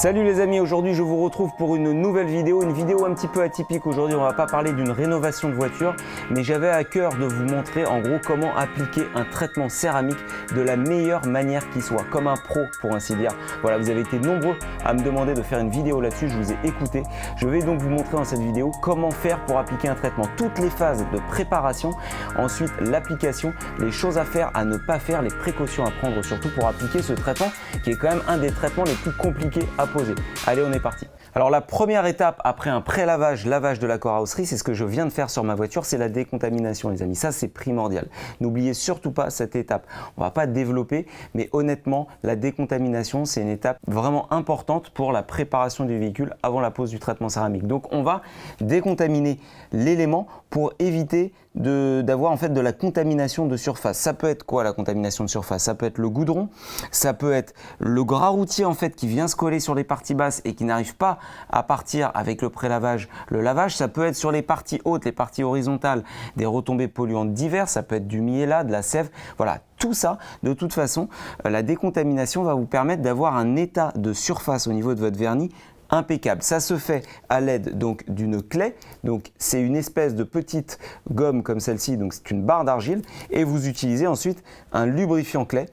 Salut les amis, aujourd'hui je vous retrouve pour une nouvelle vidéo, une vidéo un petit peu atypique. Aujourd'hui on va pas parler d'une rénovation de voiture, mais j'avais à cœur de vous montrer en gros comment appliquer un traitement céramique de la meilleure manière qui soit, comme un pro pour ainsi dire. Voilà, vous avez été nombreux à me demander de faire une vidéo là-dessus, je vous ai écouté. Je vais donc vous montrer dans cette vidéo comment faire pour appliquer un traitement, toutes les phases de préparation, ensuite l'application, les choses à faire, à ne pas faire, les précautions à prendre surtout pour appliquer ce traitement qui est quand même un des traitements les plus compliqués à poser. Allez, on est parti. Alors la première étape après un pré-lavage, lavage de la carrosserie, c'est ce que je viens de faire sur ma voiture, c'est la décontamination les amis. Ça c'est primordial. N'oubliez surtout pas cette étape. On va pas développer, mais honnêtement, la décontamination c'est une étape vraiment importante pour la préparation du véhicule avant la pose du traitement céramique. Donc on va décontaminer l'élément pour éviter d'avoir en fait de la contamination de surface. Ça peut être quoi la contamination de surface? Ça peut être le goudron, ça peut être le gras routier en fait qui vient se coller sur les parties basses et qui n'arrive pas à partir avec le pré-lavage, le lavage. Ça peut être sur les parties hautes, les parties horizontales, des retombées polluantes diverses, ça peut être du miella, de la sève, voilà. Tout ça, de toute façon, la décontamination va vous permettre d'avoir un état de surface au niveau de votre vernis impeccable. Ça se fait à l'aide donc d'une clé. Donc c'est une espèce de petite gomme comme celle-ci, donc c'est une barre d'argile et vous utilisez ensuite un lubrifiant clé.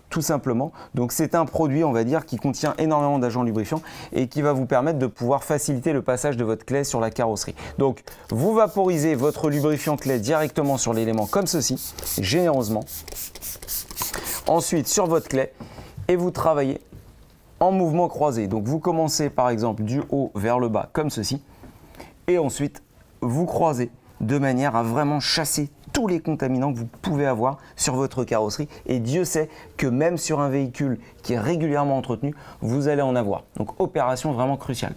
Tout simplement. Donc c'est un produit, on va dire, qui contient énormément d'agents lubrifiants et qui va vous permettre de pouvoir faciliter le passage de votre clé sur la carrosserie. Donc vous vaporisez votre lubrifiant clé directement sur l'élément comme ceci, généreusement. Ensuite sur votre clé et vous travaillez en mouvement croisé. Donc vous commencez par exemple du haut vers le bas comme ceci et ensuite vous croisez de manière à vraiment chasser tous les contaminants que vous pouvez avoir sur votre carrosserie. Et Dieu sait que même sur un véhicule qui est régulièrement entretenu, vous allez en avoir. Donc opération vraiment cruciale.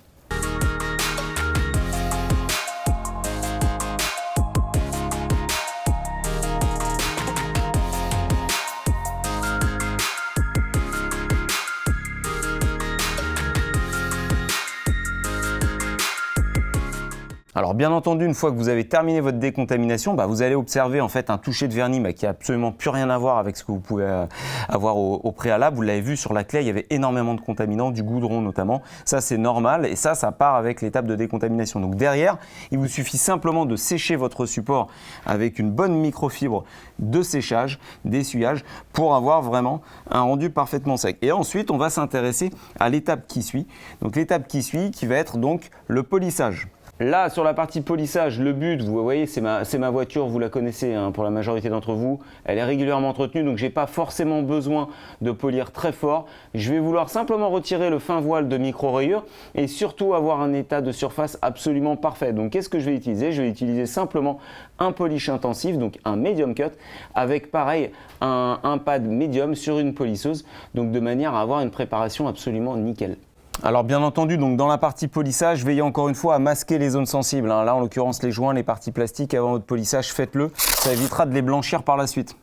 Alors bien entendu, une fois que vous avez terminé votre décontamination, vous allez observer en fait un toucher de vernis qui n'a absolument plus rien à voir avec ce que vous pouvez avoir au préalable. Vous l'avez vu sur la clé, il y avait énormément de contaminants, du goudron notamment. Ça c'est normal et ça part avec l'étape de décontamination. Donc derrière, il vous suffit simplement de sécher votre support avec une bonne microfibre de séchage, d'essuyage pour avoir vraiment un rendu parfaitement sec. Et ensuite, on va s'intéresser à l'étape qui suit. Donc l'étape qui suit qui va être donc le polissage. Là, sur la partie polissage, le but, vous voyez, c'est ma voiture, vous la connaissez hein, pour la majorité d'entre vous. Elle est régulièrement entretenue, donc je n'ai pas forcément besoin de polir très fort. Je vais vouloir simplement retirer le fin voile de micro-rayures et surtout avoir un état de surface absolument parfait. Donc, qu'est-ce que je vais utiliser? Je vais utiliser simplement un polish intensif, donc un medium cut, avec pareil, un pad médium sur une polisseuse, donc de manière à avoir une préparation absolument nickel. Alors bien entendu, donc dans la partie polissage, veillez encore une fois à masquer les zones sensibles. Là, en l'occurrence, les joints, les parties plastiques, avant votre polissage, faites-le. Ça évitera de les blanchir par la suite.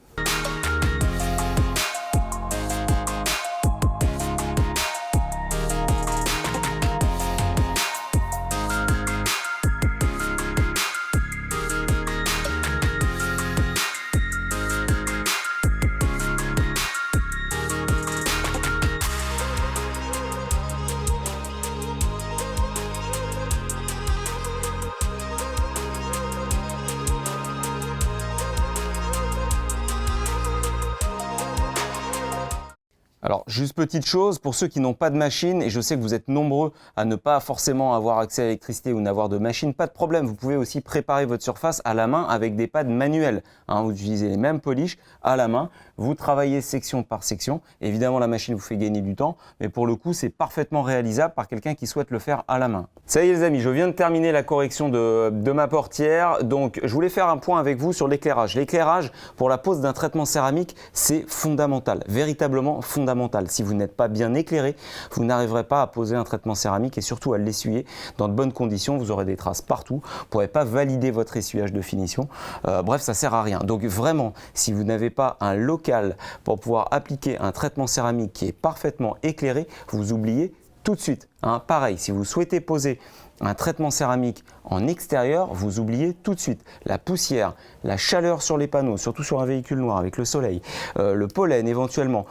Alors, juste petite chose, pour ceux qui n'ont pas de machine, et je sais que vous êtes nombreux à ne pas forcément avoir accès à l'électricité ou n'avoir de machine, pas de problème, vous pouvez aussi préparer votre surface à la main avec des pads manuels. Vous utilisez les mêmes polish à la main, vous travaillez section par section. Évidemment, la machine vous fait gagner du temps, mais pour le coup, c'est parfaitement réalisable par quelqu'un qui souhaite le faire à la main. Ça y est les amis, je viens de terminer la correction de ma portière, donc je voulais faire un point avec vous sur l'éclairage. L'éclairage, pour la pose d'un traitement céramique, c'est fondamental, véritablement fondamental. Si vous n'êtes pas bien éclairé, vous n'arriverez pas à poser un traitement céramique et surtout à l'essuyer dans de bonnes conditions. Vous aurez des traces partout, vous ne pourrez pas valider votre essuyage de finition. Bref, ça ne sert à rien. Donc vraiment, si vous n'avez pas un local pour pouvoir appliquer un traitement céramique qui est parfaitement éclairé, vous oubliez tout de suite. Pareil, si vous souhaitez poser un traitement céramique en extérieur, vous oubliez tout de suite la poussière, la chaleur sur les panneaux, surtout sur un véhicule noir avec le soleil, le pollen éventuellement,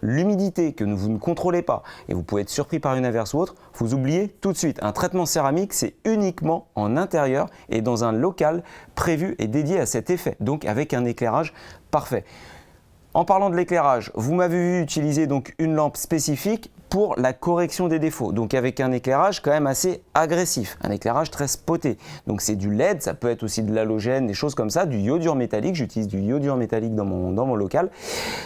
l'humidité que vous ne contrôlez pas et vous pouvez être surpris par une averse ou autre, vous oubliez tout de suite. Un traitement céramique, c'est uniquement en intérieur et dans un local prévu et dédié à cet effet, donc avec un éclairage parfait. En parlant de l'éclairage, vous m'avez vu utiliser donc une lampe spécifique pour la correction des défauts, donc avec un éclairage quand même assez agressif, un éclairage très spoté. Donc c'est du LED, ça peut être aussi de l'halogène, des choses comme ça, du iodure métallique, j'utilise du iodure métallique dans mon local.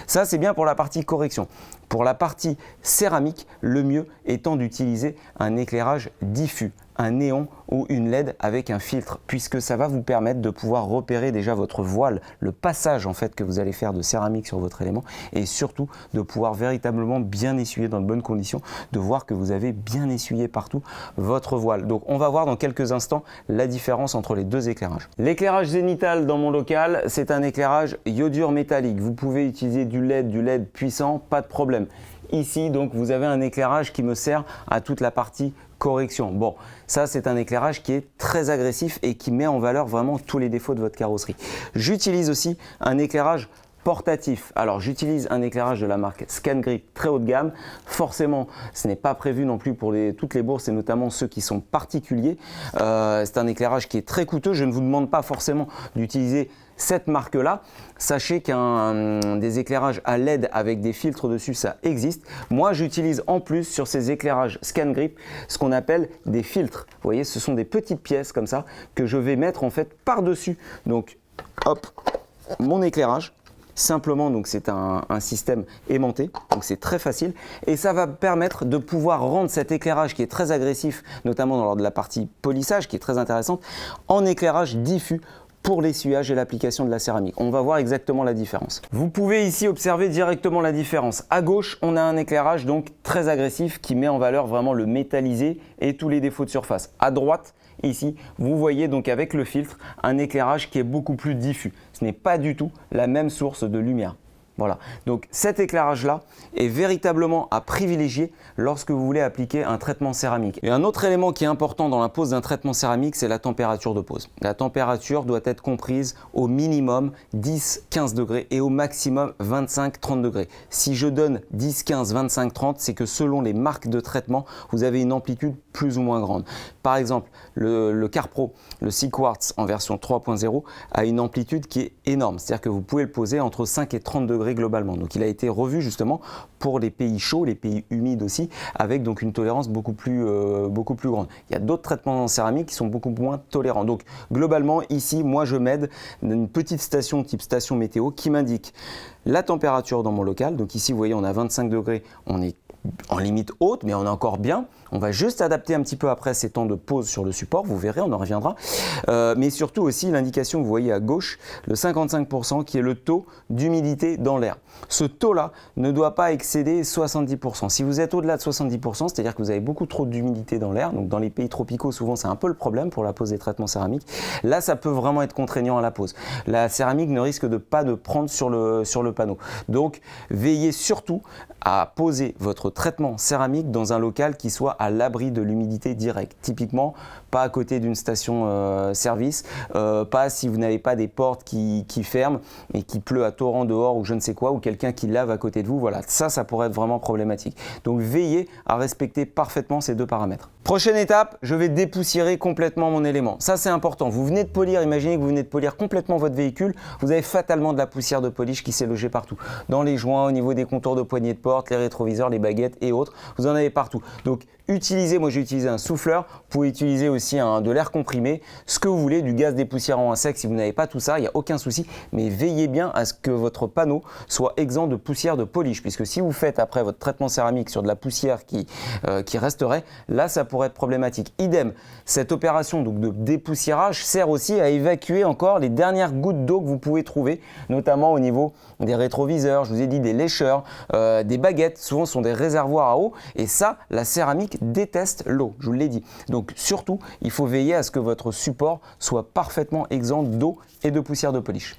Ça c'est bien pour la partie correction. Pour la partie céramique, le mieux étant d'utiliser un éclairage diffus, un néon ou une LED avec un filtre, puisque ça va vous permettre de pouvoir repérer déjà votre voile, le passage en fait que vous allez faire de céramique sur votre élément, et surtout de pouvoir véritablement bien essuyer dans de bonnes conditions, de voir que vous avez bien essuyé partout votre voile. Donc on va voir dans quelques instants la différence entre les deux éclairages. L'éclairage zénithal dans mon local, c'est un éclairage iodure métallique. Vous pouvez utiliser du LED puissant, pas de problème. Ici, donc, vous avez un éclairage qui me sert à toute la partie correction. Bon, ça, c'est un éclairage qui est très agressif et qui met en valeur vraiment tous les défauts de votre carrosserie. J'utilise aussi un éclairage portatif. Alors, j'utilise un éclairage de la marque ScanGrip très haut de gamme. Forcément, ce n'est pas prévu non plus pour toutes les bourses et notamment ceux qui sont particuliers. C'est un éclairage qui est très coûteux. Je ne vous demande pas forcément d'utiliser cette marque-là. Sachez qu'un des éclairages à LED avec des filtres dessus, ça existe. Moi, j'utilise en plus sur ces éclairages ScanGrip ce qu'on appelle des filtres. Vous voyez, ce sont des petites pièces comme ça que je vais mettre en fait par-dessus. Donc, hop, mon éclairage. Simplement, donc c'est un système aimanté, donc c'est très facile et ça va permettre de pouvoir rendre cet éclairage qui est très agressif, notamment lors de la partie polissage qui est très intéressante, en éclairage diffus pour l'essuyage et l'application de la céramique. On va voir exactement la différence. Vous pouvez ici observer directement la différence. À gauche, on a un éclairage donc très agressif qui met en valeur vraiment le métallisé et tous les défauts de surface. À droite, ici, vous voyez donc avec le filtre un éclairage qui est beaucoup plus diffus. Ce n'est pas du tout la même source de lumière. Voilà, donc cet éclairage-là est véritablement à privilégier lorsque vous voulez appliquer un traitement céramique. Et un autre élément qui est important dans la pose d'un traitement céramique, c'est la température de pose. La température doit être comprise au minimum 10-15 degrés et au maximum 25-30 degrés. Si je donne 10, 15, 25, 30, c'est que selon les marques de traitement, vous avez une amplitude plus ou moins grande. Par exemple, le CarPro, le SeaQuartz en version 3.0 a une amplitude qui est énorme. C'est-à-dire que vous pouvez le poser entre 5 et 30 degrés globalement. Donc il a été revu justement pour les pays chauds, les pays humides aussi, avec donc une tolérance beaucoup plus grande. Il y a d'autres traitements en céramique qui sont beaucoup moins tolérants. Donc globalement ici, moi je m'aide d'une petite station type station météo qui m'indique la température dans mon local. Donc ici vous voyez on a 25 degrés, on est en limite haute, mais on est encore bien. On va juste adapter un petit peu après ces temps de pause sur le support, vous verrez, on en reviendra. Mais surtout aussi l'indication que vous voyez à gauche, le 55% qui est le taux d'humidité dans l'air. Ce taux-là ne doit pas excéder 70%. Si vous êtes au-delà de 70%, c'est-à-dire que vous avez beaucoup trop d'humidité dans l'air, donc dans les pays tropicaux, souvent c'est un peu le problème pour la pose des traitements céramiques, là ça peut vraiment être contraignant à la pose. La céramique ne risque pas de prendre sur le panneau. Donc veillez surtout à poser votre traitement céramique dans un local qui soit à l'abri de l'humidité directe. Typiquement, pas à côté d'une station service, pas si vous n'avez pas des portes qui ferment et qu'il pleut à torrent dehors ou je ne sais quoi, ou quelqu'un qui lave à côté de vous. Voilà, ça pourrait être vraiment problématique. Donc veillez à respecter parfaitement ces deux paramètres. Prochaine étape, je vais dépoussiérer complètement mon élément. Ça c'est important. Vous venez de polir, imaginez que vous venez de polir complètement votre véhicule, vous avez fatalement de la poussière de polish qui s'est logée partout. Dans les joints, au niveau des contours de poignées de porte, les rétroviseurs, les baguettes et autres, vous en avez partout. Donc moi j'ai utilisé un souffleur, vous pouvez utiliser aussi de l'air comprimé, ce que vous voulez, du gaz dépoussiérant à sec si vous n'avez pas tout ça, il n'y a aucun souci, mais veillez bien à ce que votre panneau soit exempt de poussière de polish, puisque si vous faites après votre traitement céramique sur de la poussière qui resterait, là ça pourrait être problématique. Idem, cette opération donc, de dépoussiérage sert aussi à évacuer encore les dernières gouttes d'eau que vous pouvez trouver, notamment au niveau des rétroviseurs, je vous ai dit des lécheurs, des baguettes, souvent ce sont des réservoirs à eau, et ça, la céramique déteste l'eau, je vous l'ai dit. Donc surtout, il faut veiller à ce que votre support soit parfaitement exempt d'eau et de poussière de polish.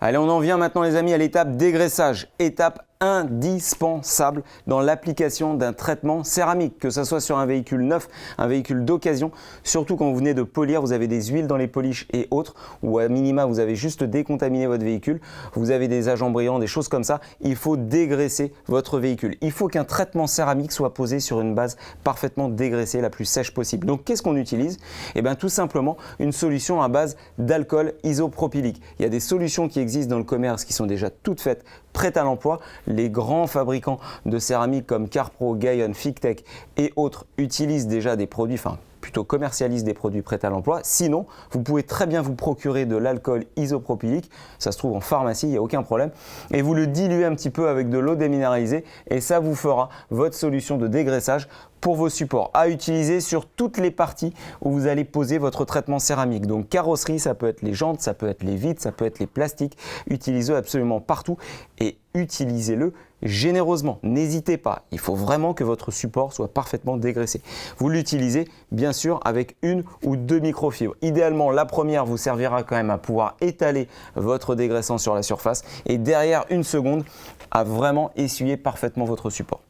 Allez, on en vient maintenant les amis à l'étape dégraissage, étape indispensable dans l'application d'un traitement céramique, que ce soit sur un véhicule neuf, un véhicule d'occasion, surtout quand vous venez de polir, vous avez des huiles dans les polish et autres, ou à minima vous avez juste décontaminé votre véhicule, vous avez des agents brillants, des choses comme ça, il faut dégraisser votre véhicule. Il faut qu'un traitement céramique soit posé sur une base parfaitement dégraissée, la plus sèche possible. Donc qu'est-ce qu'on utilise? Eh bien tout simplement une solution à base d'alcool isopropylique. Il y a des solutions qui existent dans le commerce qui sont déjà toutes faites, prêtes à l'emploi. Les grands fabricants de céramique comme Carpro, Gaillon, Fictech et autres utilisent déjà des produits, plutôt commercialisent des produits prêts à l'emploi. Sinon, vous pouvez très bien vous procurer de l'alcool isopropylique, ça se trouve en pharmacie, il n'y a aucun problème, et vous le diluez un petit peu avec de l'eau déminéralisée et ça vous fera votre solution de dégraissage pour vos supports à utiliser sur toutes les parties où vous allez poser votre traitement céramique. Donc carrosserie, ça peut être les jantes, ça peut être les vitres, ça peut être les plastiques. Utilisez-le absolument partout et utilisez-le généreusement. N'hésitez pas, il faut vraiment que votre support soit parfaitement dégraissé. Vous l'utilisez bien sûr avec une ou deux microfibres. Idéalement, la première vous servira quand même à pouvoir étaler votre dégraissant sur la surface et derrière une seconde à vraiment essuyer parfaitement votre support.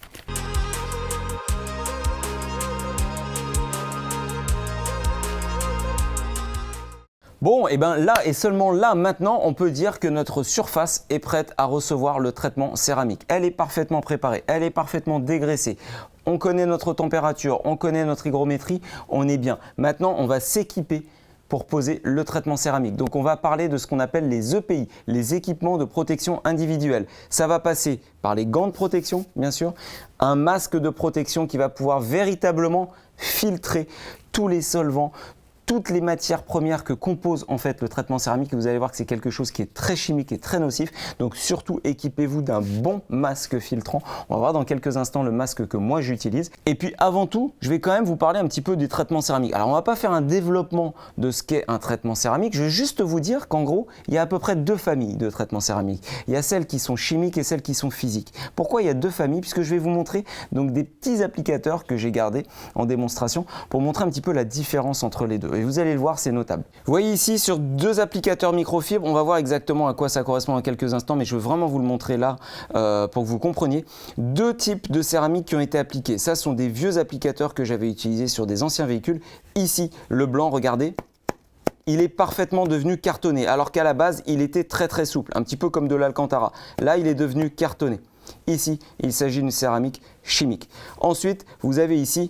Bon, et bien là et seulement là maintenant, on peut dire que notre surface est prête à recevoir le traitement céramique. Elle est parfaitement préparée, elle est parfaitement dégraissée. On connaît notre température, on connaît notre hygrométrie, on est bien. Maintenant, on va s'équiper pour poser le traitement céramique. Donc on va parler de ce qu'on appelle les EPI, les équipements de protection individuelle. Ça va passer par les gants de protection, bien sûr, un masque de protection qui va pouvoir véritablement filtrer tous les solvants, toutes les matières premières que compose en fait le traitement céramique. Vous allez voir que c'est quelque chose qui est très chimique et très nocif. Donc surtout équipez-vous d'un bon masque filtrant. On va voir dans quelques instants le masque que moi j'utilise. Et puis avant tout, je vais quand même vous parler un petit peu du traitement céramique. Alors on va pas faire un développement de ce qu'est un traitement céramique. Je vais juste vous dire qu'en gros, il y a à peu près deux familles de traitements céramiques. Il y a celles qui sont chimiques et celles qui sont physiques. Pourquoi il y a deux familles? Puisque je vais vous montrer donc des petits applicateurs que j'ai gardés en démonstration pour montrer un petit peu la différence entre les deux. Et vous allez le voir, c'est notable. Vous voyez ici sur deux applicateurs microfibres, on va voir exactement à quoi ça correspond dans quelques instants, mais je veux vraiment vous le montrer là pour que vous compreniez. Deux types de céramique qui ont été appliqués. Ça sont des vieux applicateurs que j'avais utilisés sur des anciens véhicules. Ici, le blanc, regardez. Il est parfaitement devenu cartonné, alors qu'à la base, il était très très souple, un petit peu comme de l'Alcantara. Là, il est devenu cartonné. Ici, il s'agit d'une céramique chimique. Ensuite, vous avez ici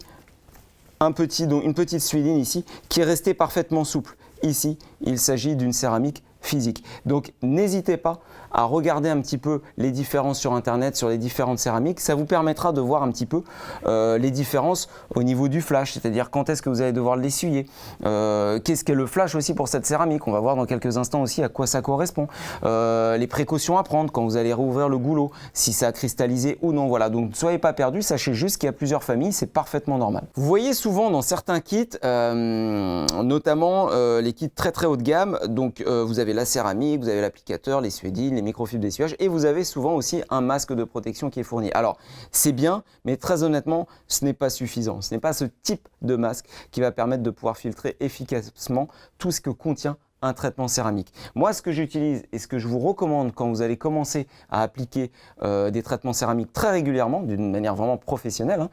une petite suiline ici qui est restée parfaitement souple. Ici, il s'agit d'une céramique physique. Donc n'hésitez pas à regarder un petit peu les différences sur internet, sur les différentes céramiques. Ça vous permettra de voir un petit peu les différences au niveau du flash, c'est-à-dire quand est-ce que vous allez devoir l'essuyer. Qu'est-ce qu'est le flash aussi pour cette céramique? On va voir dans quelques instants aussi à quoi ça correspond. Les précautions à prendre quand vous allez rouvrir le goulot, si ça a cristallisé ou non. Voilà, donc ne soyez pas perdus, sachez juste qu'il y a plusieurs familles, c'est parfaitement normal. Vous voyez souvent dans certains kits, notamment les kits très très haut de gamme, donc vous avez la céramique, vous avez l'applicateur, les suédines, les microfibres d'essuyage et vous avez souvent aussi un masque de protection qui est fourni. Alors c'est bien, mais très honnêtement, ce n'est pas suffisant. Ce n'est pas ce type de masque qui va permettre de pouvoir filtrer efficacement tout ce que contient un traitement céramique. Moi, ce que j'utilise et ce que je vous recommande quand vous allez commencer à appliquer des traitements céramiques très régulièrement, d'une manière vraiment professionnelle,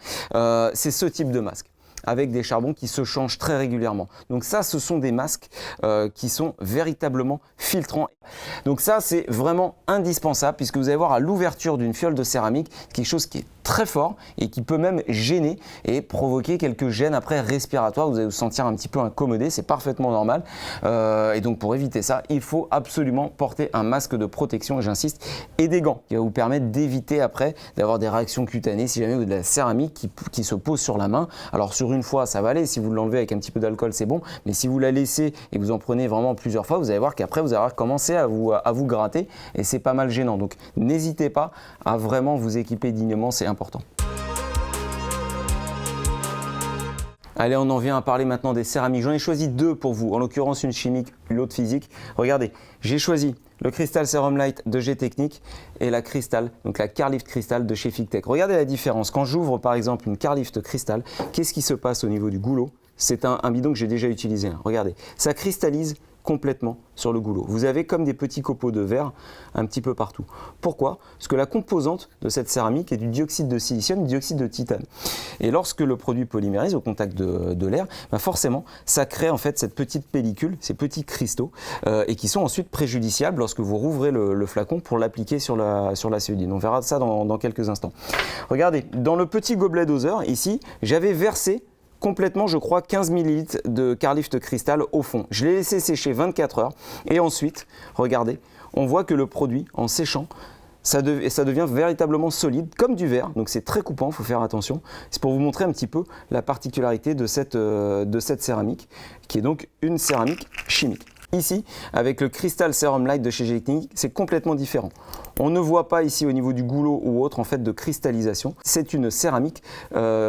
c'est ce type de masque, avec des charbons qui se changent très régulièrement. Donc ça, ce sont des masques qui sont véritablement filtrants. Donc ça, c'est vraiment indispensable puisque vous allez voir à l'ouverture d'une fiole de céramique, quelque chose qui est très fort et qui peut même gêner et provoquer quelques gênes après respiratoires. Vous allez vous sentir un petit peu incommodé, c'est parfaitement normal. Et donc pour éviter ça, il faut absolument porter un masque de protection, et j'insiste, et des gants qui va vous permettre d'éviter après d'avoir des réactions cutanées si jamais vous avez de la céramique qui se pose sur la main. Alors sur une fois, ça va aller. Si vous l'enlevez avec un petit peu d'alcool, c'est bon. Mais si vous la laissez et vous en prenez vraiment plusieurs fois, vous allez voir qu'après, vous allez commencer à vous gratter et c'est pas mal gênant. Donc n'hésitez pas à vraiment vous équiper dignement, c'est important. Allez, on en vient à parler maintenant des céramiques. J'en ai choisi deux pour vous, en l'occurrence une chimique, l'autre physique. Regardez, j'ai choisi le Crystal Serum Light de G-Technique et la Crystal, donc la Carlift Crystal de chez Fictech. Regardez la différence. Quand j'ouvre par exemple une Carlift Crystal, qu'est-ce qui se passe au niveau du goulot? C'est un bidon que j'ai déjà utilisé. Regardez, ça cristallise complètement sur le goulot. Vous avez comme des petits copeaux de verre un petit peu partout. Pourquoi? Parce que la composante de cette céramique est du dioxyde de silicium, du dioxyde de titane. Et lorsque le produit polymérise au contact de l'air, forcément, ça crée en fait cette petite pellicule, ces petits cristaux, et qui sont ensuite préjudiciables lorsque vous rouvrez le flacon pour l'appliquer sur la suédine. On verra ça dans quelques instants. Regardez, dans le petit gobelet doseur, ici, j'avais versé complètement, je crois, 15 ml de Carlift Crystal au fond. Je l'ai laissé sécher 24 heures et ensuite, regardez, on voit que le produit, en séchant, ça devient véritablement solide, comme du verre, donc c'est très coupant, il faut faire attention. C'est pour vous montrer un petit peu la particularité de cette céramique, qui est donc une céramique chimique. Ici, avec le Crystal Serum Light de chez G-Technique, c'est complètement différent. On ne voit pas ici au niveau du goulot ou autre en fait de cristallisation. C'est une céramique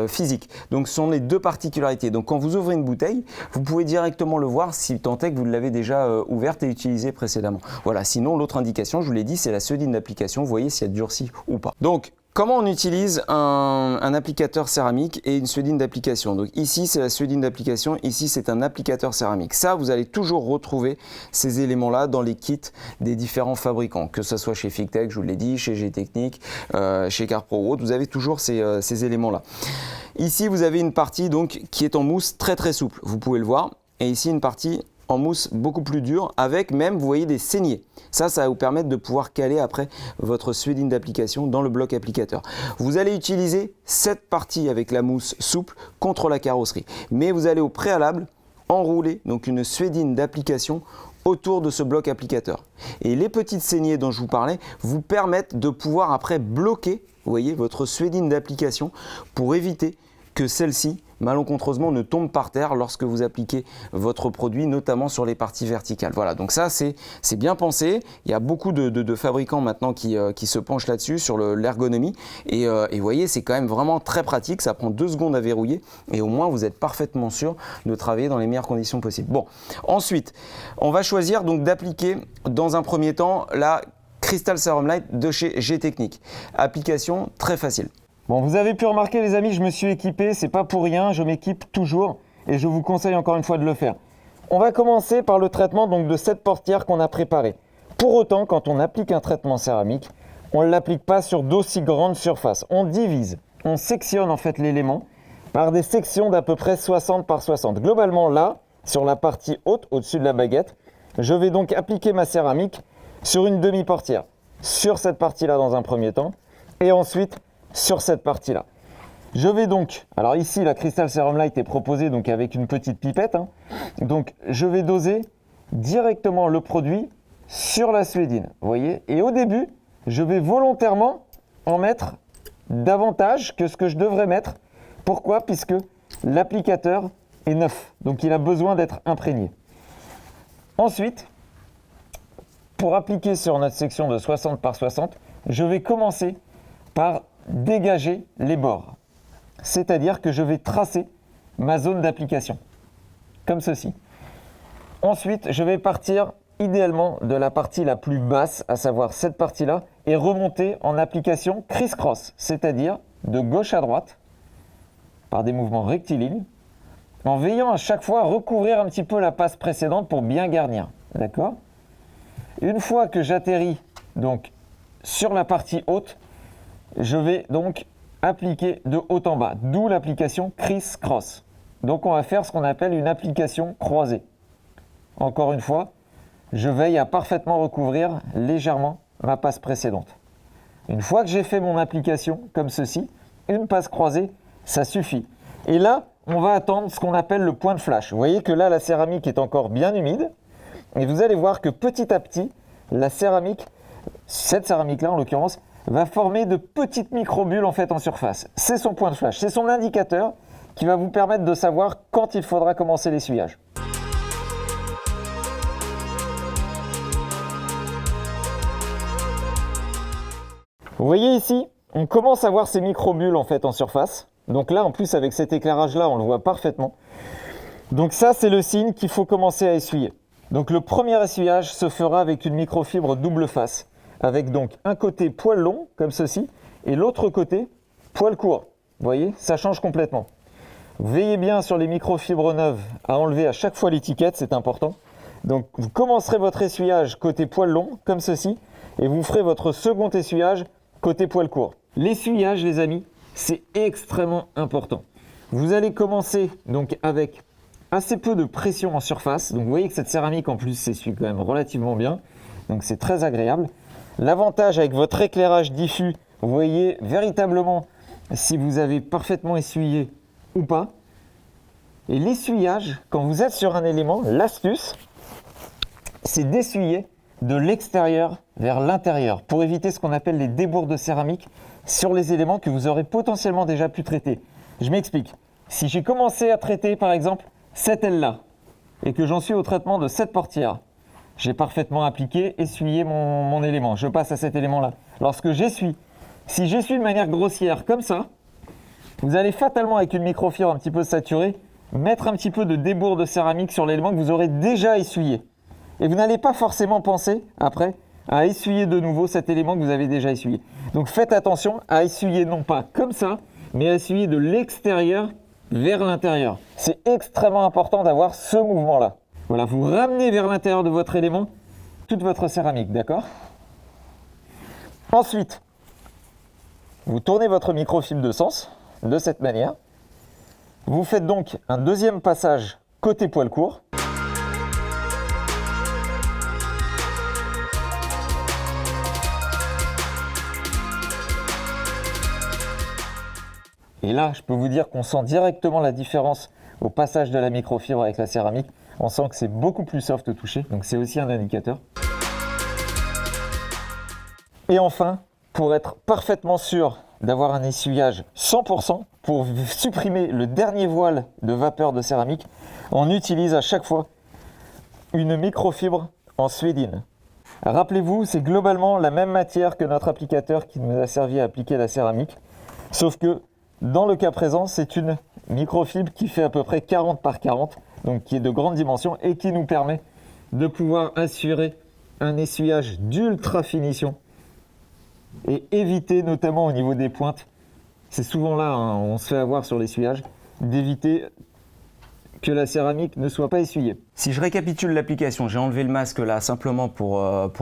physique. Donc ce sont les deux particularités. Donc quand vous ouvrez une bouteille, vous pouvez directement le voir si tant est que vous l'avez déjà ouverte et utilisée précédemment. Voilà, sinon l'autre indication, je vous l'ai dit, c'est la suédine d'application. Vous voyez si elle durcit ou pas. Donc, comment on utilise un applicateur céramique et une suédine d'application? Donc ici c'est la suédine d'application, ici c'est un applicateur céramique. Ça, vous allez toujours retrouver ces éléments-là dans les kits des différents fabricants, que ce soit chez Fictech, je vous l'ai dit, chez G-Technique, chez CarPro ou autre, vous avez toujours ces éléments-là. Ici vous avez une partie donc qui est en mousse très très souple, vous pouvez le voir, et ici une partie en mousse beaucoup plus dure avec même, vous voyez, des saignées. Ça va vous permettre de pouvoir caler après votre suédine d'application dans le bloc applicateur. Vous allez utiliser cette partie avec la mousse souple contre la carrosserie. Mais vous allez au préalable enrouler donc une suédine d'application autour de ce bloc applicateur. Et les petites saignées dont je vous parlais vous permettent de pouvoir après bloquer, vous voyez, votre suédine d'application pour éviter que celle-ci malencontreusement ne tombe par terre lorsque vous appliquez votre produit, notamment sur les parties verticales. Voilà, donc ça c'est bien pensé. Il y a beaucoup de fabricants maintenant qui se penchent là-dessus, sur l'ergonomie. Et vous voyez, c'est quand même vraiment très pratique. Ça prend 2 secondes à verrouiller et au moins vous êtes parfaitement sûr de travailler dans les meilleures conditions possibles. Bon, ensuite, on va choisir donc d'appliquer dans un premier temps la Crystal Serum Light de chez G-Technique. Application très facile. Bon, vous avez pu remarquer les amis, je me suis équipé, c'est pas pour rien, je m'équipe toujours et je vous conseille encore une fois de le faire. On va commencer par le traitement donc de cette portière qu'on a préparée. Pour autant, quand on applique un traitement céramique, on ne l'applique pas sur d'aussi grandes surfaces. On divise, on sectionne en fait l'élément par des sections d'à peu près 60 par 60. Globalement là, sur la partie haute, au-dessus de la baguette, je vais donc appliquer ma céramique sur une demi-portière. Sur cette partie-là dans un premier temps et ensuite sur cette partie-là. Je vais donc, alors ici la Crystal Serum Light est proposée donc avec une petite pipette, donc je vais doser directement le produit sur la suédine, vous voyez, et au début, je vais volontairement en mettre davantage que ce que je devrais mettre. Pourquoi? Puisque l'applicateur est neuf, donc il a besoin d'être imprégné. Ensuite, pour appliquer sur notre section de 60 par 60, je vais commencer par dégager les bords. C'est-à-dire que je vais tracer ma zone d'application, comme ceci. Ensuite, je vais partir idéalement de la partie la plus basse, à savoir cette partie-là, et remonter en application criss-cross, c'est-à-dire de gauche à droite, par des mouvements rectilignes, en veillant à chaque fois à recouvrir un petit peu la passe précédente pour bien garnir. D'accord? Une fois que j'atterris donc sur la partie haute, je vais donc appliquer de haut en bas, d'où l'application criss-cross. Donc on va faire ce qu'on appelle une application croisée. Encore une fois, je veille à parfaitement recouvrir légèrement ma passe précédente. Une fois que j'ai fait mon application, comme ceci, une passe croisée, ça suffit. Et là, on va attendre ce qu'on appelle le point de flash. Vous voyez que là, la céramique est encore bien humide. Et vous allez voir que petit à petit, la céramique, cette céramique-là en l'occurrence, va former de petites microbules en fait en surface. C'est son point de flash, c'est son indicateur qui va vous permettre de savoir quand il faudra commencer l'essuyage. Vous voyez ici, on commence à voir ces microbules en fait en surface. Donc là en plus avec cet éclairage là on le voit parfaitement. Donc ça c'est le signe qu'il faut commencer à essuyer. Donc le premier essuyage se fera avec une microfibre double face, avec donc un côté poil long, comme ceci, et l'autre côté poil court. Vous voyez, ça change complètement. Veillez bien sur les microfibres neuves à enlever à chaque fois l'étiquette, c'est important. Donc vous commencerez votre essuyage côté poil long, comme ceci, et vous ferez votre second essuyage côté poil court. L'essuyage, les amis, c'est extrêmement important. Vous allez commencer donc avec assez peu de pression en surface. Donc vous voyez que cette céramique en plus s'essuie quand même relativement bien. Donc c'est très agréable. L'avantage avec votre éclairage diffus, vous voyez véritablement si vous avez parfaitement essuyé ou pas. Et l'essuyage, quand vous êtes sur un élément, l'astuce, c'est d'essuyer de l'extérieur vers l'intérieur pour éviter ce qu'on appelle les débours de céramique sur les éléments que vous aurez potentiellement déjà pu traiter. Je m'explique. Si j'ai commencé à traiter par exemple cette aile-là et que j'en suis au traitement de cette portière, j'ai parfaitement appliqué, essuyé mon élément. Je passe à cet élément-là. Lorsque j'essuie, si j'essuie de manière grossière comme ça, vous allez fatalement avec une microfibre un petit peu saturée mettre un petit peu de débours de céramique sur l'élément que vous aurez déjà essuyé. Et vous n'allez pas forcément penser, après, à essuyer de nouveau cet élément que vous avez déjà essuyé. Donc faites attention à essuyer non pas comme ça, mais à essuyer de l'extérieur vers l'intérieur. C'est extrêmement important d'avoir ce mouvement-là. Voilà, vous ramenez vers l'intérieur de votre élément toute votre céramique, d'accord? Ensuite, vous tournez votre microfibre de sens de cette manière. Vous faites donc un deuxième passage côté poil court. Et là, je peux vous dire qu'on sent directement la différence au passage de la microfibre avec la céramique. On sent que c'est beaucoup plus soft au toucher, donc c'est aussi un indicateur. Et enfin, pour être parfaitement sûr d'avoir un essuyage 100%, pour supprimer le dernier voile de vapeur de céramique, on utilise à chaque fois une microfibre en suédine. Rappelez-vous, c'est globalement la même matière que notre applicateur qui nous a servi à appliquer la céramique, sauf que dans le cas présent, c'est une microfibre qui fait à peu près 40 par 40, donc qui est de grande dimension et qui nous permet de pouvoir assurer un essuyage d'ultra finition et éviter notamment au niveau des pointes, c'est souvent là, hein, on se fait avoir sur l'essuyage, d'éviter que la céramique ne soit pas essuyée. Si je récapitule l'application, j'ai enlevé le masque là simplement pour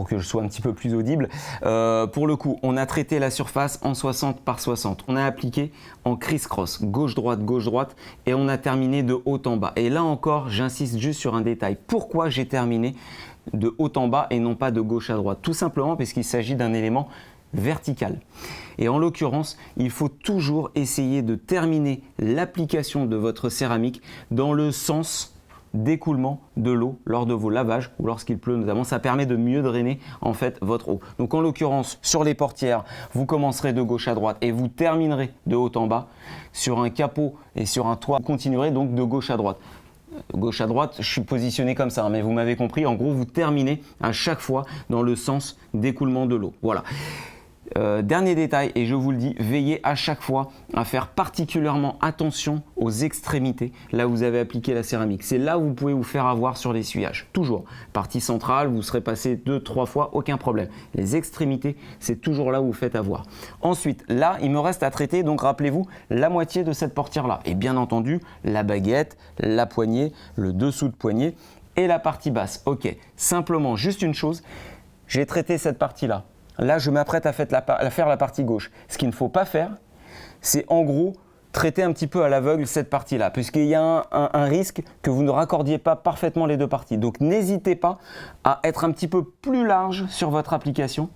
que je sois un petit peu plus audible. Pour le coup, on a traité la surface en 60 par 60. On a appliqué en criss-cross, gauche-droite, et on a terminé de haut en bas. Et là encore, j'insiste juste sur un détail. Pourquoi j'ai terminé de haut en bas et non pas de gauche à droite? Tout simplement parce qu'il s'agit d'un élément verticale. Et en l'occurrence, il faut toujours essayer de terminer l'application de votre céramique dans le sens d'écoulement de l'eau lors de vos lavages ou lorsqu'il pleut notamment. Ça permet de mieux drainer en fait votre eau. Donc en l'occurrence, sur les portières, vous commencerez de gauche à droite et vous terminerez de haut en bas. Sur un capot et sur un toit, vous continuerez donc de gauche à droite. Gauche à droite, je suis positionné comme ça, hein, mais vous m'avez compris. En gros, vous terminez à chaque fois dans le sens d'écoulement de l'eau. Voilà. Dernier détail, et je vous le dis, veillez à chaque fois à faire particulièrement attention aux extrémités, là où vous avez appliqué la céramique. C'est là où vous pouvez vous faire avoir sur l'essuyage. Toujours. Partie centrale, vous serez passé 2-3 fois, aucun problème. Les extrémités, c'est toujours là où vous faites avoir. Ensuite, là, il me reste à traiter, donc rappelez-vous, la moitié de cette portière-là. Et bien entendu, la baguette, la poignée, le dessous de poignée et la partie basse. Ok, simplement, juste une chose, j'ai traité cette partie-là. Là, je m'apprête à faire la partie gauche. Ce qu'il ne faut pas faire, c'est en gros traiter un petit peu à l'aveugle cette partie-là, puisqu'il y a un risque que vous ne raccordiez pas parfaitement les deux parties. Donc, n'hésitez pas à être un petit peu plus large sur votre application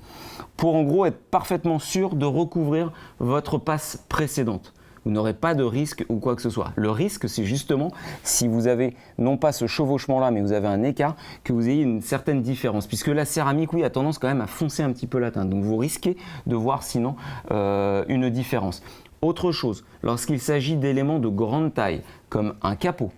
pour en gros être parfaitement sûr de recouvrir votre passe précédente. Vous n'aurez pas de risque ou quoi que ce soit. Le risque, c'est justement si vous avez non pas ce chevauchement-là, mais vous avez un écart, que vous ayez une certaine différence. Puisque la céramique, oui, a tendance quand même à foncer un petit peu la teinte. Donc vous risquez de voir sinon une différence. Autre chose, lorsqu'il s'agit d'éléments de grande taille, comme un capot,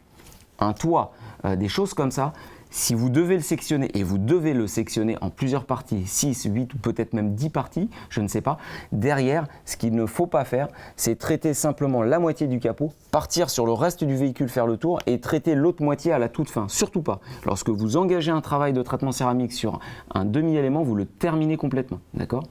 un toit, des choses comme ça, si vous devez le sectionner, et vous devez le sectionner en plusieurs parties, 6, 8 ou peut-être même 10 parties, je ne sais pas, derrière, ce qu'il ne faut pas faire, c'est traiter simplement la moitié du capot, partir sur le reste du véhicule, faire le tour et traiter l'autre moitié à la toute fin. Surtout pas. Lorsque vous engagez un travail de traitement céramique sur un demi-élément, vous le terminez complètement. D'accord ?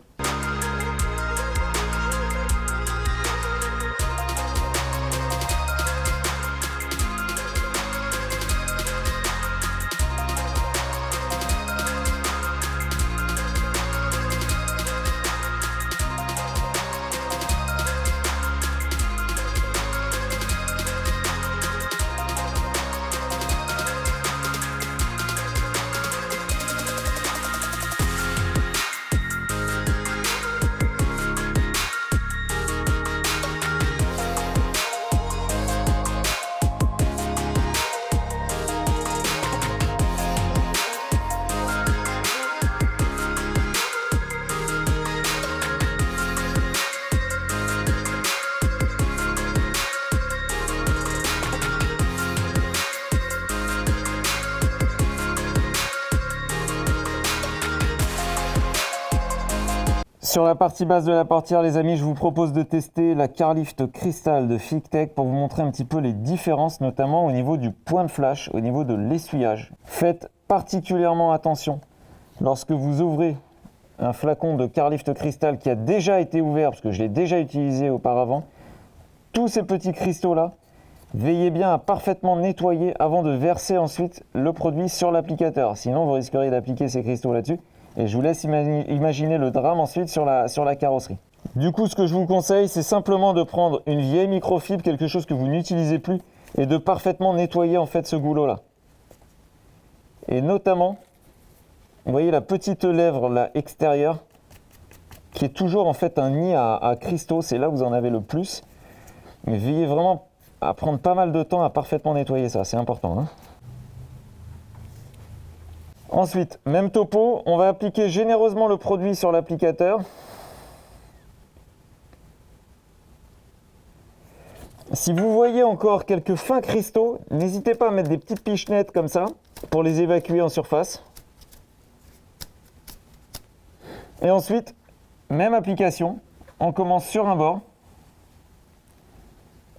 Sur la partie basse de la portière, les amis, je vous propose de tester la Carlift Crystal de Fictech pour vous montrer un petit peu les différences, notamment au niveau du point de flash, au niveau de l'essuyage. Faites particulièrement attention lorsque vous ouvrez un flacon de Carlift Crystal qui a déjà été ouvert, parce que je l'ai déjà utilisé auparavant. Tous ces petits cristaux-là, veillez bien à parfaitement nettoyer avant de verser ensuite le produit sur l'applicateur. Sinon, vous risqueriez d'appliquer ces cristaux là-dessus. Et je vous laisse imaginer le drame ensuite sur la carrosserie. Du coup, ce que je vous conseille, c'est simplement de prendre une vieille microfibre, quelque chose que vous n'utilisez plus, et de parfaitement nettoyer en fait ce goulot-là. Et notamment, vous voyez la petite lèvre là extérieure, qui est toujours en fait un nid à cristaux, c'est là où vous en avez le plus. Mais veillez vraiment à prendre pas mal de temps à parfaitement nettoyer ça, c'est important, hein. Ensuite, même topo, on va appliquer généreusement le produit sur l'applicateur. Si vous voyez encore quelques fins cristaux, n'hésitez pas à mettre des petites pichenettes comme ça pour les évacuer en surface. Et ensuite, même application, on commence sur un bord.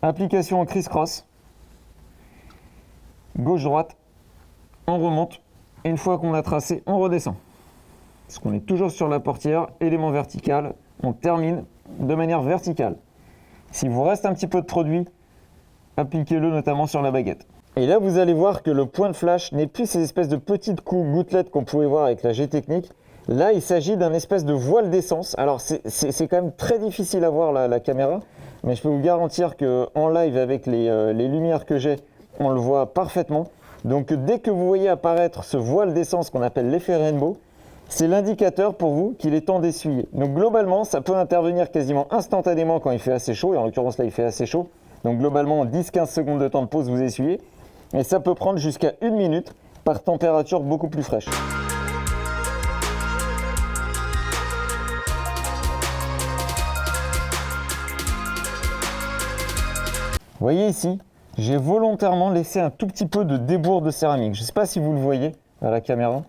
Application en criss-cross. Gauche-droite, on remonte. Une fois qu'on a tracé, on redescend. Parce qu'on est toujours sur la portière, élément vertical, on termine de manière verticale. S'il vous reste un petit peu de produit, appliquez-le notamment sur la baguette. Et là, vous allez voir que le point de flash n'est plus ces espèces de petites gouttelettes qu'on pouvait voir avec la G-Technique. Là, il s'agit d'un espèce de voile d'essence. Alors, c'est quand même très difficile à voir la caméra, mais je peux vous garantir qu'en live, avec les lumières que j'ai, on le voit parfaitement. Donc dès que vous voyez apparaître ce voile d'essence qu'on appelle l'effet rainbow, c'est l'indicateur pour vous qu'il est temps d'essuyer. Donc globalement, ça peut intervenir quasiment instantanément quand il fait assez chaud, et en l'occurrence là il fait assez chaud. Donc globalement, en 10-15 secondes de temps de pause, vous essuyez. Et ça peut prendre jusqu'à 1 minute par température beaucoup plus fraîche. Vous voyez ici, j'ai volontairement laissé un tout petit peu de débours de céramique. Je ne sais pas si vous le voyez à la caméra.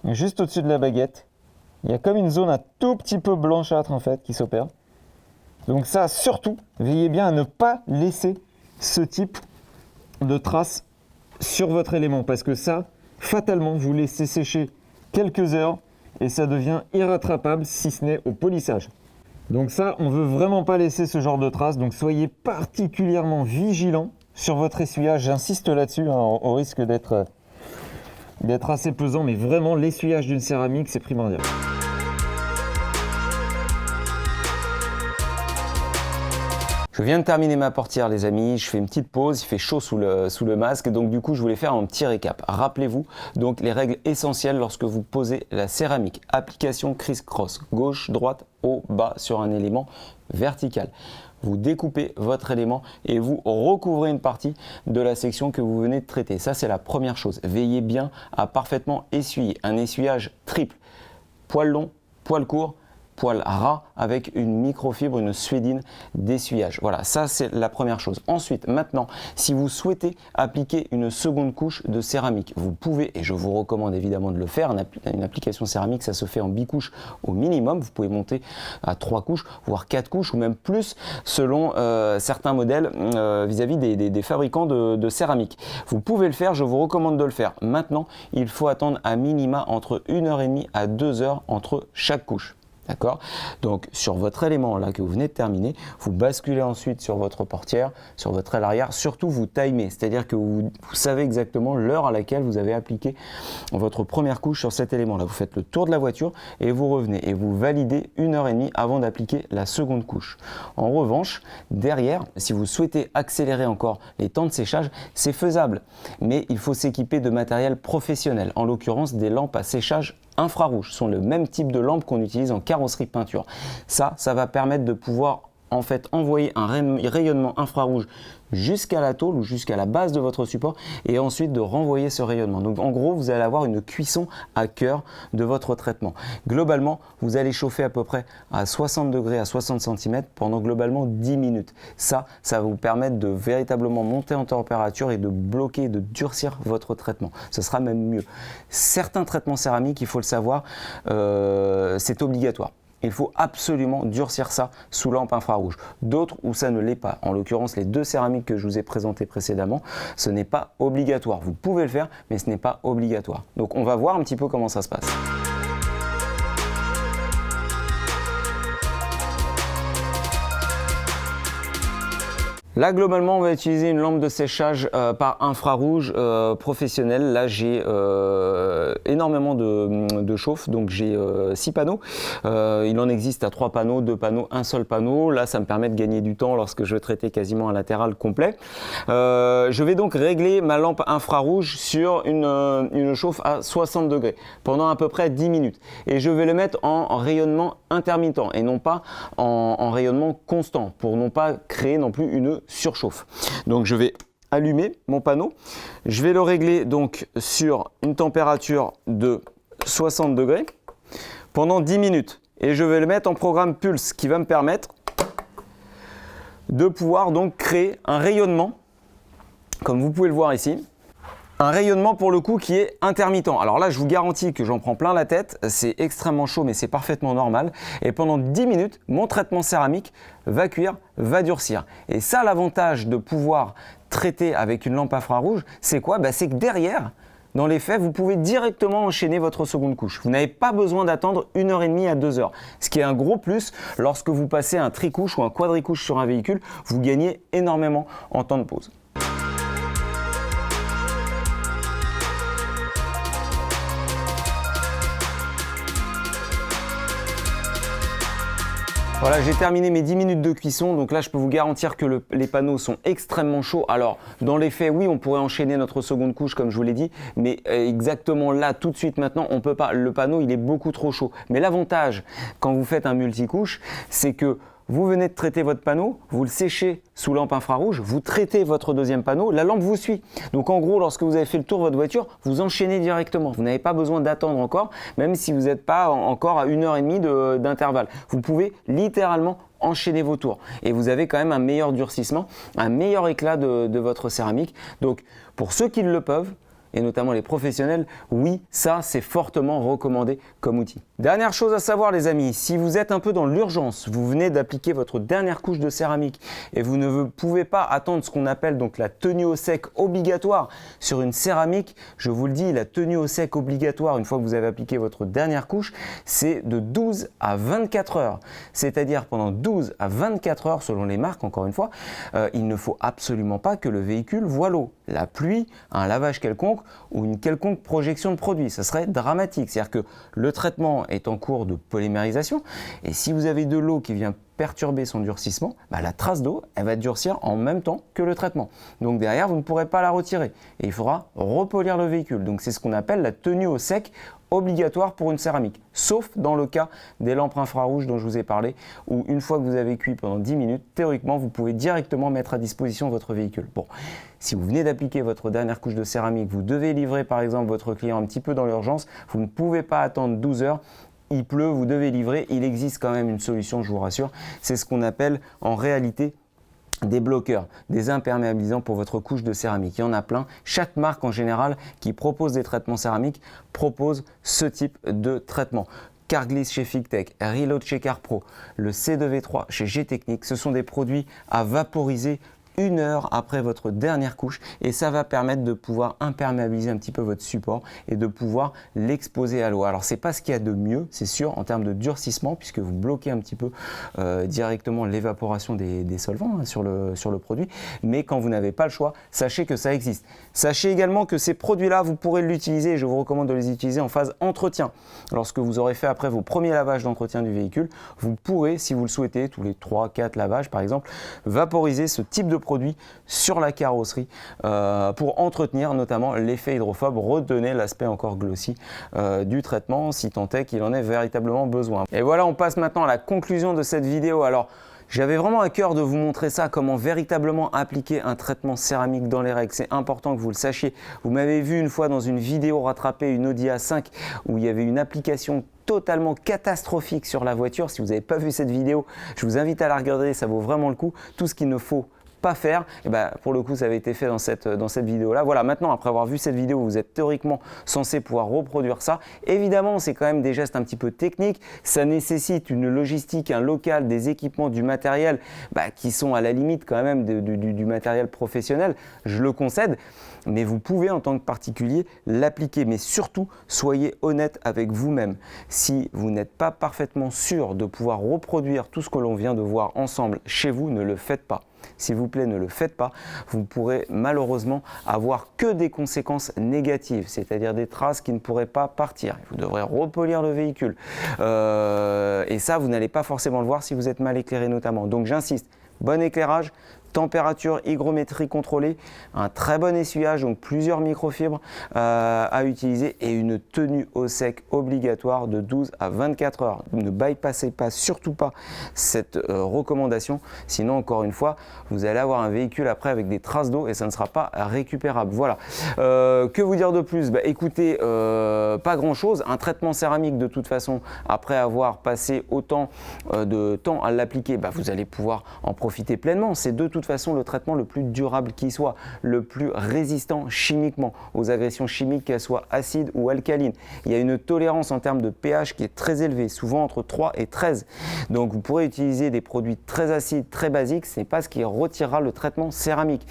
Juste au-dessus de la baguette, il y a comme une zone un tout petit peu blanchâtre en fait qui s'opère. Donc ça, surtout, veillez bien à ne pas laisser ce type de traces sur votre élément. Parce que ça, fatalement, vous laissez sécher quelques heures et ça devient irrattrapable si ce n'est au polissage. Donc ça, on ne veut vraiment pas laisser ce genre de traces, donc soyez particulièrement vigilants sur votre essuyage. J'insiste là-dessus, hein, au risque d'être assez pesant, mais vraiment l'essuyage d'une céramique, c'est primordial. Je viens de terminer ma portière les amis, je fais une petite pause, il fait chaud sous le masque, donc du coup je voulais faire un petit récap. Rappelez-vous donc les règles essentielles lorsque vous posez la céramique. Application criss-cross, gauche, droite, haut, bas sur un élément vertical. Vous découpez votre élément et vous recouvrez une partie de la section que vous venez de traiter. Ça c'est la première chose. Veillez bien à parfaitement essuyer. Un essuyage triple, poil long, poil court, poil ras avec une microfibre, une suédine d'essuyage. Voilà, ça c'est la première chose. Ensuite, maintenant, si vous souhaitez appliquer une seconde couche de céramique, vous pouvez, et je vous recommande évidemment de le faire, une application céramique, ça se fait en bicouche au minimum. Vous pouvez monter à 3 couches, voire 4 couches, ou même plus, selon certains modèles vis-à-vis des fabricants de céramique. Vous pouvez le faire, je vous recommande de le faire. Maintenant, il faut attendre à minima entre 1h30 à 2 heures entre chaque couche. D'accord? Donc sur votre élément là que vous venez de terminer, vous basculez ensuite sur votre portière, sur votre aile arrière, surtout vous timez, c'est-à-dire que vous savez exactement l'heure à laquelle vous avez appliqué votre première couche sur cet élément là. Vous faites le tour de la voiture et vous revenez et vous validez 1h30 avant d'appliquer la seconde couche. En revanche, derrière, si vous souhaitez accélérer encore les temps de séchage, c'est faisable, mais il faut s'équiper de matériel professionnel, en l'occurrence des lampes à séchage infrarouge, sont le même type de lampe qu'on utilise en carrosserie peinture. Ça va permettre de pouvoir en fait envoyer un rayonnement infrarouge jusqu'à la tôle ou jusqu'à la base de votre support et ensuite de renvoyer ce rayonnement. Donc en gros, vous allez avoir une cuisson à cœur de votre traitement. Globalement, vous allez chauffer à peu près à 60 degrés à 60 cm pendant globalement 10 minutes. Ça va vous permettre de véritablement monter en température et de bloquer, de durcir votre traitement. Ce sera même mieux. Certains traitements céramiques, il faut le savoir, c'est obligatoire. il faut absolument durcir ça sous lampe infrarouge. D'autres où ça ne l'est pas. En l'occurrence, les deux céramiques que je vous ai présentées précédemment, ce n'est pas obligatoire. Vous pouvez le faire, mais ce n'est pas obligatoire. Donc on va voir un petit peu comment ça se passe. Là, globalement, on va utiliser une lampe de séchage par infrarouge professionnelle. Là, j'ai énormément de chauffe, donc j'ai 6 panneaux. Il en existe à 3 panneaux, 2 panneaux, un seul panneau. Là, ça me permet de gagner du temps lorsque je veux traiter quasiment un latéral complet. Je vais donc régler ma lampe infrarouge sur une chauffe à 60 degrés pendant à peu près 10 minutes. Et je vais le mettre en rayonnement intermittent et non pas en rayonnement constant pour non pas créer non plus une surchauffe. Donc je vais allumer mon panneau, je vais le régler donc sur une température de 60 degrés pendant 10 minutes et je vais le mettre en programme pulse qui va me permettre de pouvoir donc créer un rayonnement comme vous pouvez le voir ici. Un rayonnement pour le coup qui est intermittent. Alors là, je vous garantis que j'en prends plein la tête. C'est extrêmement chaud, mais c'est parfaitement normal. Et pendant 10 minutes, mon traitement céramique va cuire, va durcir. Et ça, l'avantage de pouvoir traiter avec une lampe infrarouge, c'est quoi? C'est que derrière, dans les faits, vous pouvez directement enchaîner votre seconde couche. Vous n'avez pas besoin d'attendre 1h30 à 2 heures. Ce qui est un gros plus lorsque vous passez un tricouche ou un quadricouche sur un véhicule, vous gagnez énormément en temps de pause. Voilà, j'ai terminé mes 10 minutes de cuisson, donc là je peux vous garantir que les panneaux sont extrêmement chauds. Alors dans les faits, oui, on pourrait enchaîner notre seconde couche comme je vous l'ai dit, mais exactement là, tout de suite maintenant, on peut pas. Le panneau, il est beaucoup trop chaud. Mais l'avantage quand vous faites un multicouche, c'est que vous venez de traiter votre panneau, vous le séchez sous lampe infrarouge, vous traitez votre deuxième panneau, la lampe vous suit. Donc en gros, lorsque vous avez fait le tour de votre voiture, vous enchaînez directement. Vous n'avez pas besoin d'attendre encore, même si vous n'êtes pas encore à 1h30 d'intervalle. Vous pouvez littéralement enchaîner vos tours. Et vous avez quand même un meilleur durcissement, un meilleur éclat de votre céramique. Donc pour ceux qui le peuvent, et notamment les professionnels, oui, ça c'est fortement recommandé comme outil. Dernière chose à savoir les amis, si vous êtes un peu dans l'urgence, vous venez d'appliquer votre dernière couche de céramique et vous ne pouvez pas attendre ce qu'on appelle donc la tenue au sec obligatoire sur une céramique, je vous le dis, la tenue au sec obligatoire une fois que vous avez appliqué votre dernière couche, c'est de 12 à 24 heures. C'est-à-dire pendant 12 à 24 heures selon les marques encore une fois, il ne faut absolument pas que le véhicule voie l'eau, la pluie, un lavage quelconque ou une quelconque projection de produit. Ça serait dramatique. C'est-à-dire que le traitement est en cours de polymérisation et si vous avez de l'eau qui vient perturber son durcissement, la trace d'eau, elle va durcir en même temps que le traitement. Donc derrière, vous ne pourrez pas la retirer et il faudra repolir le véhicule. Donc c'est ce qu'on appelle la tenue au sec obligatoire pour une céramique, sauf dans le cas des lampes infrarouges dont je vous ai parlé, où une fois que vous avez cuit pendant 10 minutes, théoriquement, vous pouvez directement mettre à disposition votre véhicule. Bon, si vous venez d'appliquer votre dernière couche de céramique, vous devez livrer par exemple votre client un petit peu dans l'urgence, vous ne pouvez pas attendre 12 heures, il pleut, vous devez livrer, il existe quand même une solution, je vous rassure, c'est ce qu'on appelle en réalité des bloqueurs, des imperméabilisants pour votre couche de céramique. Il y en a plein. Chaque marque en général qui propose des traitements céramiques propose ce type de traitement. Cargliss chez Fictech, Reload chez CarPro, le C2V3 chez G-Technique, ce sont des produits à vaporiser 1 heure après votre dernière couche et ça va permettre de pouvoir imperméabiliser un petit peu votre support et de pouvoir l'exposer à l'eau. Alors c'est pas ce qu'il y a de mieux, c'est sûr, en termes de durcissement puisque vous bloquez un petit peu directement l'évaporation des solvants sur le produit, mais quand vous n'avez pas le choix, sachez que ça existe. Sachez également que ces produits-là, vous pourrez l'utiliser et je vous recommande de les utiliser en phase entretien. Lorsque vous aurez fait après vos premiers lavages d'entretien du véhicule, vous pourrez, si vous le souhaitez, tous les 3-4 lavages par exemple, vaporiser ce type de produit sur la carrosserie pour entretenir notamment l'effet hydrophobe, redonner l'aspect encore glossy du traitement si tant est qu'il en ait véritablement besoin. Et voilà, on passe maintenant à la conclusion de cette vidéo. Alors j'avais vraiment à cœur de vous montrer ça, comment véritablement appliquer un traitement céramique dans les règles. C'est important que vous le sachiez. Vous m'avez vu une fois dans une vidéo rattrapée, une Audi A5, où il y avait une application totalement catastrophique sur la voiture. Si vous n'avez pas vu cette vidéo, je vous invite à la regarder, ça vaut vraiment le coup. Tout ce qu'il ne faut pas faire, et ben, pour le coup ça avait été fait dans cette vidéo là. Voilà, maintenant après avoir vu cette vidéo, vous êtes théoriquement censé pouvoir reproduire ça. Évidemment, c'est quand même des gestes un petit peu techniques, ça nécessite une logistique, un local, des équipements, du matériel qui sont à la limite quand même du matériel professionnel, je le concède, mais vous pouvez en tant que particulier l'appliquer. Mais surtout, soyez honnête avec vous-même. Si vous n'êtes pas parfaitement sûr de pouvoir reproduire tout ce que l'on vient de voir ensemble chez vous, ne le faites pas. S'il vous plaît, ne le faites pas. Vous pourrez malheureusement avoir que des conséquences négatives, c'est-à-dire des traces qui ne pourraient pas partir. Vous devrez repolir le véhicule. Et ça, vous n'allez pas forcément le voir si vous êtes mal éclairé notamment. Donc j'insiste, bon éclairage, température hygrométrie contrôlée, un très bon essuyage, donc plusieurs microfibres à utiliser et une tenue au sec obligatoire de 12 à 24 heures. Ne bypassez pas, surtout pas cette recommandation, sinon encore une fois, vous allez avoir un véhicule après avec des traces d'eau et ça ne sera pas récupérable. Voilà. Que vous dire de plus? Écoutez, pas grand chose. Un traitement céramique de toute façon, après avoir passé autant de temps à l'appliquer, vous allez pouvoir en profiter pleinement. C'est de toute façon le traitement le plus durable qui soit, le plus résistant chimiquement aux agressions chimiques, qu'elles soient acides ou alcalines. Il y a une tolérance en termes de pH qui est très élevée, souvent entre 3 et 13. Donc vous pourrez utiliser des produits très acides, très basiques, ce n'est pas ce qui retirera le traitement céramique.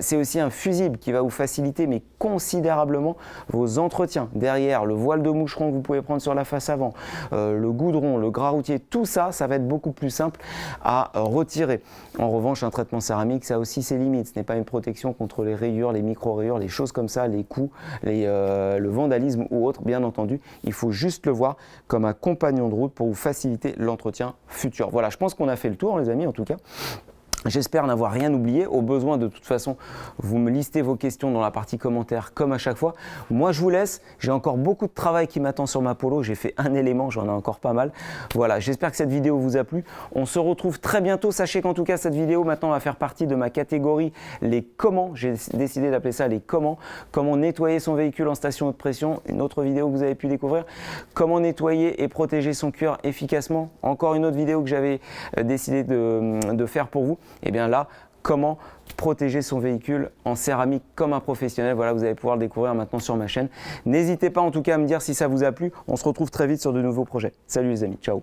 C'est aussi un fusible qui va vous faciliter mais considérablement vos entretiens. Derrière, le voile de moucheron que vous pouvez prendre sur la face avant, le goudron, le gras routier, tout ça, ça va être beaucoup plus simple à retirer. En revanche, un traitement céramique, ça a aussi ses limites. Ce n'est pas une protection contre les rayures, les micro-rayures, les choses comme ça, les coups, le vandalisme ou autre, bien entendu. Il faut juste le voir comme un compagnon de route pour vous faciliter l'entretien futur. Voilà, je pense qu'on a fait le tour, les amis, en tout cas. J'espère n'avoir rien oublié. Au besoin, de toute façon, vous me listez vos questions dans la partie commentaires comme à chaque fois. Moi, je vous laisse. J'ai encore beaucoup de travail qui m'attend sur ma Polo. J'ai fait un élément, j'en ai encore pas mal. Voilà, j'espère que cette vidéo vous a plu. On se retrouve très bientôt. Sachez qu'en tout cas, cette vidéo maintenant va faire partie de ma catégorie les comment. J'ai décidé d'appeler ça les comment. Comment nettoyer son véhicule en station haute pression. Une autre vidéo que vous avez pu découvrir. Comment nettoyer et protéger son cuir efficacement. Encore une autre vidéo que j'avais décidé de faire pour vous. Et bien là, comment protéger son véhicule en céramique comme un professionnel. Voilà, vous allez pouvoir le découvrir maintenant sur ma chaîne. N'hésitez pas en tout cas à me dire si ça vous a plu. On se retrouve très vite sur de nouveaux projets. Salut les amis, ciao.